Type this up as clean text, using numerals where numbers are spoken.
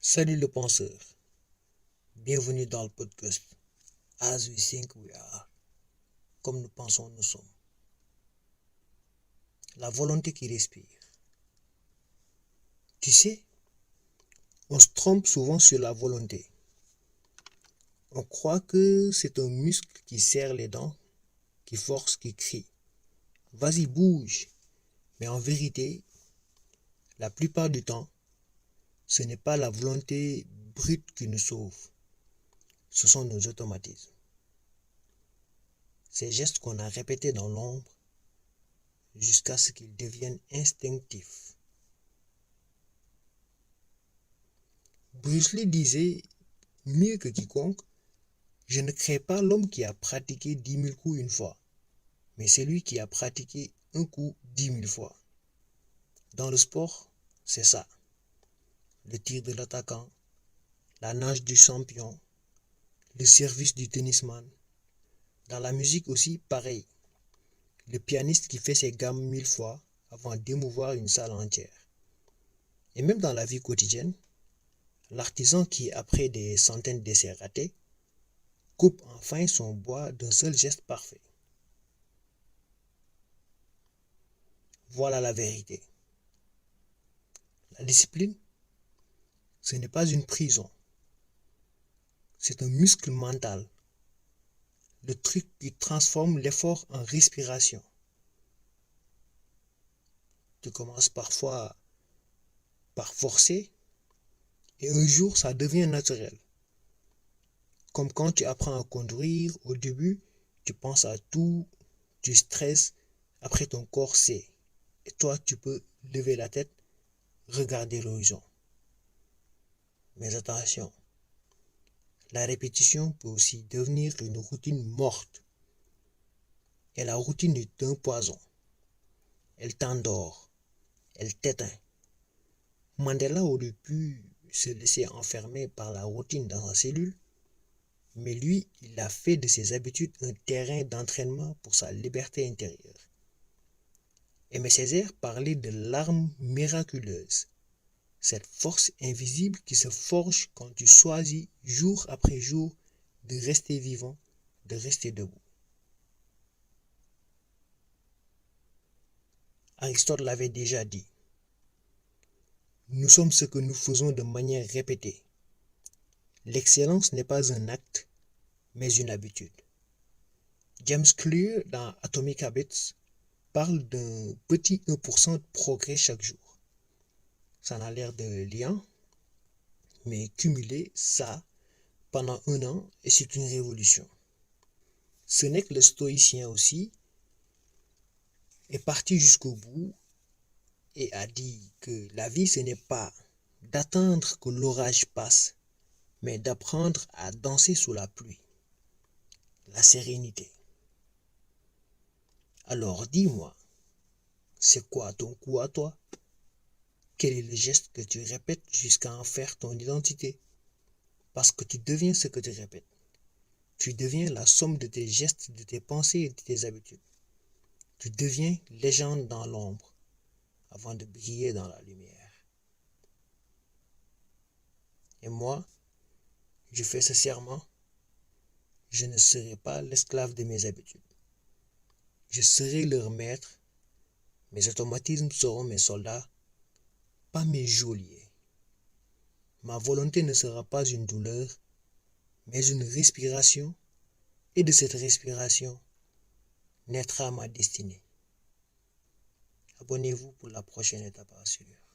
Salut le penseur, bienvenue dans le podcast As We Think We Are, comme nous pensons nous sommes. La volonté qui respire. Tu sais, on se trompe souvent sur la volonté. On croit que c'est un muscle qui serre les dents, qui force, qui crie. Vas-y, bouge. Mais en vérité, la plupart du temps, ce n'est pas la volonté brute qui nous sauve. Ce sont nos automatismes. Ces gestes qu'on a répétés dans l'ombre jusqu'à ce qu'ils deviennent instinctifs. Bruce Lee disait mieux que quiconque, je ne crée pas l'homme qui a pratiqué 10 000 coups une fois, mais celui qui a pratiqué un coup 10 000 fois. Dans le sport, c'est ça. Le tir de l'attaquant, la nage du champion, le service du tennisman. Dans la musique aussi, pareil. Le pianiste qui fait ses gammes 1000 fois avant d'émouvoir une salle entière. Et même dans la vie quotidienne, l'artisan qui, après des centaines d'essais ratés, coupe enfin son bois d'un seul geste parfait. Voilà la vérité. La discipline, ce n'est pas une prison. C'est un muscle mental. Le truc qui transforme l'effort en respiration. Tu commences parfois par forcer et un jour ça devient naturel. Comme quand tu apprends à conduire, au début, tu penses à tout, tu stresses, après ton corps sait. Et toi, tu peux lever la tête, regarder l'horizon. Mais attention, la répétition peut aussi devenir une routine morte. Et la routine est un poison. Elle t'endort, elle t'éteint. Mandela aurait pu se laisser enfermer par la routine dans sa cellule, mais lui, il a fait de ses habitudes un terrain d'entraînement pour sa liberté intérieure. Aimé Césaire parlait de l'arme miraculeuse, cette force invisible qui se forge quand tu choisis jour après jour de rester vivant, de rester debout. Aristote l'avait déjà dit. Nous sommes ce que nous faisons de manière répétée. L'excellence n'est pas un acte, mais une habitude. James Clear, dans Atomic Habits, parle d'un petit 1% de progrès chaque jour. Ça a l'air de rien, mais cumuler ça pendant un an, et c'est une révolution. Ce n'est que le stoïcien aussi est parti jusqu'au bout et a dit que la vie, ce n'est pas d'attendre que l'orage passe, mais d'apprendre à danser sous la pluie. La sérénité. Alors dis-moi, c'est quoi ton coup à toi? Quel est le geste que tu répètes jusqu'à en faire ton identité? Parce que tu deviens ce que tu répètes. Tu deviens la somme de tes gestes, de tes pensées et de tes habitudes. Tu deviens légende dans l'ombre avant de briller dans la lumière. Et moi, je fais ce serment, je ne serai pas l'esclave de mes habitudes. Je serai leur maître, mes automatismes seront mes soldats, pas mes geôliers. Ma volonté ne sera pas une douleur, mais une respiration, et de cette respiration naîtra ma destinée. Abonnez-vous pour la prochaine étape à suivre.